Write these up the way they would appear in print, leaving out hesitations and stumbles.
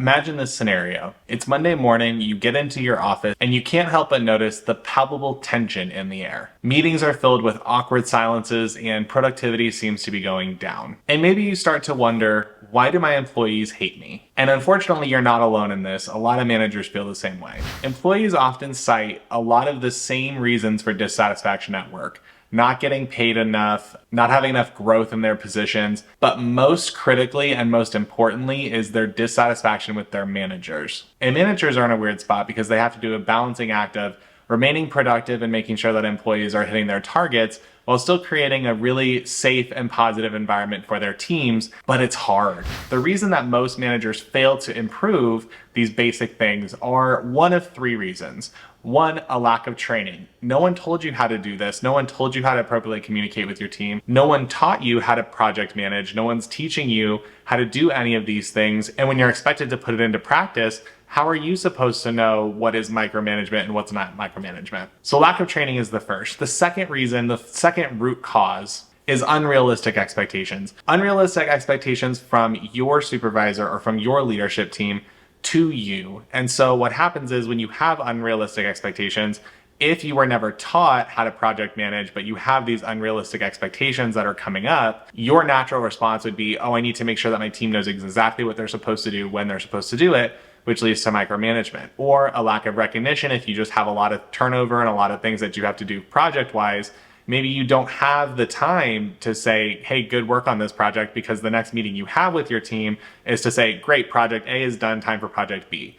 Imagine this scenario. It's Monday morning, you get into your office, and you can't help but notice the palpable tension in the air. Meetings are filled with awkward silences, and productivity seems to be going down. And maybe you start to wonder, why do my employees hate me? And unfortunately, you're not alone in this. A lot of managers feel the same way. Employees often cite a lot of the same reasons for dissatisfaction at work. Not getting paid enough, not having enough growth in their positions, but most critically and most importantly is their dissatisfaction with their managers. And managers are in a weird spot because they have to do a balancing act of remaining productive and making sure that employees are hitting their targets while still creating a really safe and positive environment for their teams, but it's hard. The reason that most managers fail to improve these basic things are one of three reasons. One, a lack of training. No one told you how to do this. No one told you how to appropriately communicate with your team. No one taught you how to project manage. No one's teaching you how to do any of these things. And when you're expected to put it into practice, how are you supposed to know what is micromanagement and what's not micromanagement? So lack of training is the first. The second reason, the second root cause is unrealistic expectations. Unrealistic expectations from your supervisor or from your leadership team to you. And so what happens is when you have unrealistic expectations, if you were never taught how to project manage, but you have these unrealistic expectations that are coming up, your natural response would be, oh, I need to make sure that my team knows exactly what they're supposed to do when they're supposed to do it, which leads to micromanagement. Or a lack of recognition. If you just have a lot of turnover and a lot of things that you have to do project-wise, maybe you don't have the time to say, hey, good work on this project, because the next meeting you have with your team is to say, great, project A is done, time for project B.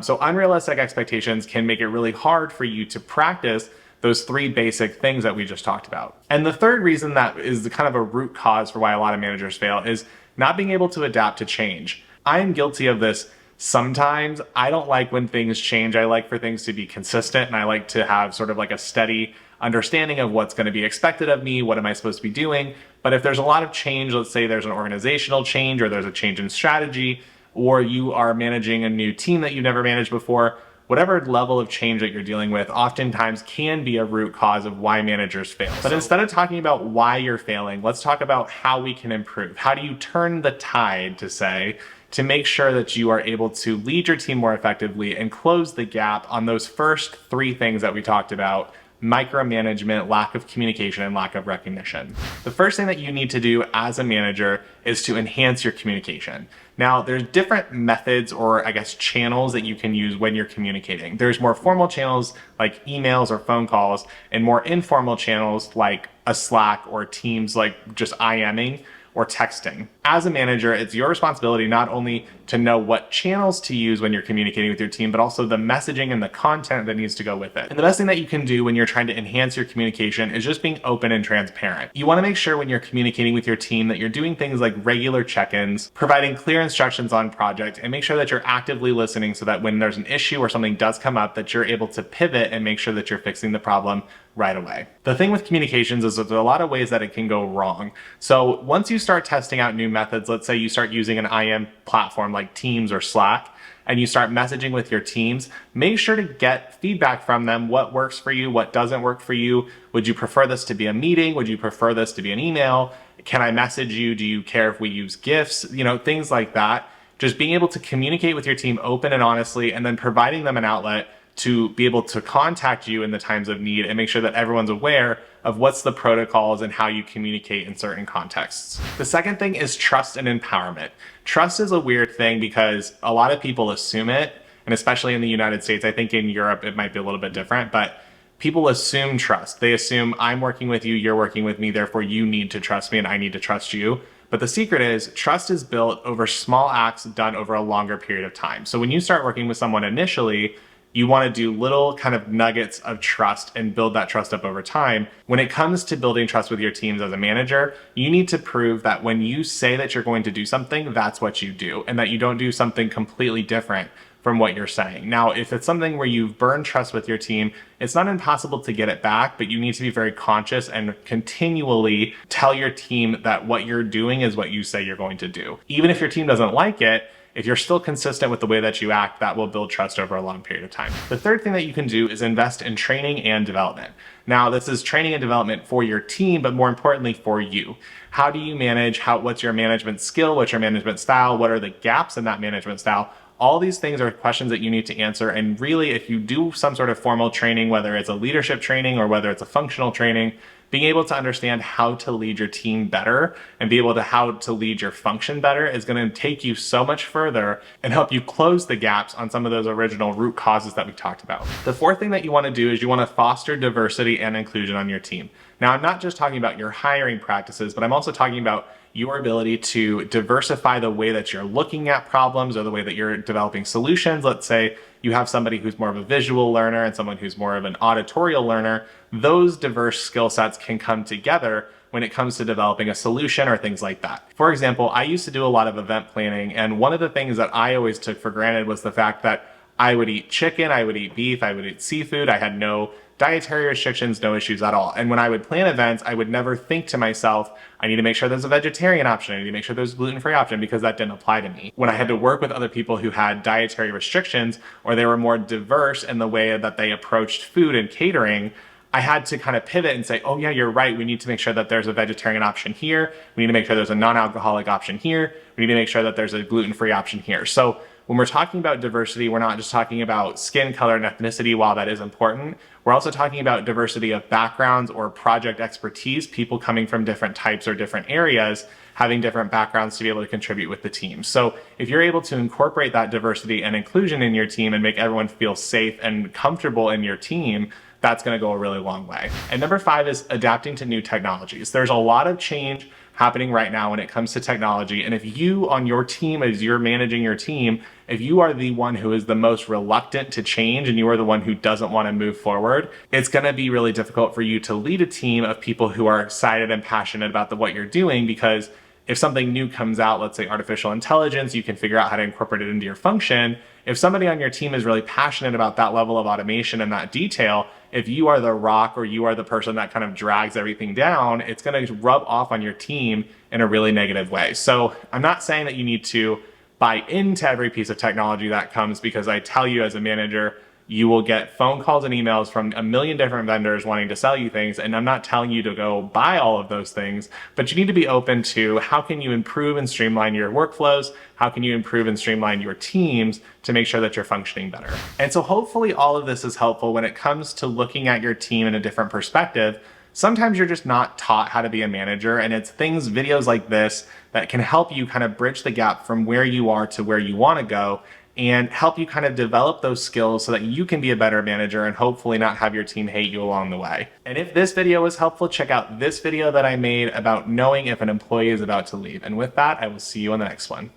So unrealistic expectations can make it really hard for you to practice those three basic things that we just talked about. And the third reason that is kind of a root cause for why a lot of managers fail is not being able to adapt to change. I am guilty of this. Sometimes I don't like when things change. I like for things to be consistent, and I like to have sort of like a steady understanding of what's going to be expected of me, what am I supposed to be doing. But if there's a lot of change, let's say there's an organizational change or there's a change in strategy, or you are managing a new team that you've never managed before, whatever level of change that you're dealing with oftentimes can be a root cause of why managers fail. But instead of talking about why you're failing, let's talk about how we can improve. How do you turn the tide, to say, to make sure that you are able to lead your team more effectively and close the gap on those first three things that we talked about: micromanagement, lack of communication, and lack of recognition. The first thing that you need to do as a manager is to enhance your communication. Now, there's different methods, or I guess channels, that you can use when you're communicating. There's more formal channels like emails or phone calls, and more informal channels like a Slack or Teams, like just IMing or texting. As a manager, it's your responsibility not only to know what channels to use when you're communicating with your team, but also the messaging and the content that needs to go with it. And the best thing that you can do when you're trying to enhance your communication is just being open and transparent. You want to make sure when you're communicating with your team that you're doing things like regular check-ins, providing clear instructions on project, and make sure that you're actively listening so that when there's an issue or something does come up, that you're able to pivot and make sure that you're fixing the problem right away. The thing with communications is that there are a lot of ways that it can go wrong. So once you start testing out new methods, let's say you start using an IM platform like Teams or Slack, and you start messaging with your teams, make sure to get feedback from them. What works for you? What doesn't work for you? Would you prefer this to be a meeting? Would you prefer this to be an email? Can I message you? Do you care if we use GIFs? You know, things like that. Just being able to communicate with your team open and honestly, and then providing them an outlet to be able to contact you in the times of need, and make sure that everyone's aware of what's the protocols and how you communicate in certain contexts. The second thing is trust and empowerment. Trust is a weird thing because a lot of people assume it, and especially in the United States, I think in Europe it might be a little bit different, but people assume trust. They assume I'm working with you, you're working with me, therefore you need to trust me and I need to trust you. But the secret is trust is built over small acts done over a longer period of time. So when you start working with someone initially, you want to do little kind of nuggets of trust and build that trust up over time. When it comes to building trust with your teams as a manager, you need to prove that when you say that you're going to do something, that's what you do, and that you don't do something completely different from what you're saying. Now, if it's something where you've burned trust with your team, it's not impossible to get it back, but you need to be very conscious and continually tell your team that what you're doing is what you say you're going to do. Even if your team doesn't like it, if you're still consistent with the way that you act, that will build trust over a long period of time. The third thing that you can do is invest in training and development. Now, this is training and development for your team, but more importantly for you. How do you manage? What's your management skill? What's your management style? What are the gaps in that management style? All these things are questions that you need to answer. And really, if you do some sort of formal training, whether it's a leadership training or whether it's a functional training, being able to understand how to lead your team better and be able to how to lead your function better is going to take you so much further and help you close the gaps on some of those original root causes that we talked about. The fourth thing that you want to do is you want to foster diversity and inclusion on your team. Now, I'm not just talking about your hiring practices, but I'm also talking about your ability to diversify the way that you're looking at problems or the way that you're developing solutions. Let's say you have somebody who's more of a visual learner and someone who's more of an auditorial learner. Those diverse skill sets can come together when it comes to developing a solution or things like that. For example, I used to do a lot of event planning, and one of the things that I always took for granted was the fact that I would eat chicken, I would eat beef, I would eat seafood. I had no dietary restrictions, no issues at all. And when I would plan events, I would never think to myself, I need to make sure there's a vegetarian option, I need to make sure there's a gluten-free option, because that didn't apply to me. When I had to work with other people who had dietary restrictions, or they were more diverse in the way that they approached food and catering, I had to kind of pivot and say, oh yeah, you're right. We need to make sure that there's a vegetarian option here. We need to make sure there's a non-alcoholic option here. We need to make sure that there's a gluten-free option here. So when we're talking about diversity, we're not just talking about skin color and ethnicity, while that is important. We're also talking about diversity of backgrounds or project expertise, people coming from different types or different areas, having different backgrounds to be able to contribute with the team. So if you're able to incorporate that diversity and inclusion in your team and make everyone feel safe and comfortable in your team, that's going to go a really long way. And number 5 is adapting to new technologies. There's a lot of change happening right now when it comes to technology. And if you on your team, as you're managing your team, if you are the one who is the most reluctant to change and you are the one who doesn't want to move forward, it's going to be really difficult for you to lead a team of people who are excited and passionate about what you're doing, because if something new comes out, let's say artificial intelligence, you can figure out how to incorporate it into your function. If somebody on your team is really passionate about that level of automation and that detail, if you are the rock or you are the person that kind of drags everything down, it's going to rub off on your team in a really negative way. So I'm not saying that you need to buy into every piece of technology that comes, because I tell you as a manager, you will get phone calls and emails from a million different vendors wanting to sell you things. And I'm not telling you to go buy all of those things, but you need to be open to how can you improve and streamline your workflows? How can you improve and streamline your teams to make sure that you're functioning better? And so hopefully all of this is helpful when it comes to looking at your team in a different perspective. Sometimes you're just not taught how to be a manager, and it's videos like this that can help you kind of bridge the gap from where you are to where you want to go, and help you kind of develop those skills so that you can be a better manager and hopefully not have your team hate you along the way. And if this video was helpful, check out this video that I made about knowing if an employee is about to leave. And with that, I will see you on the next one.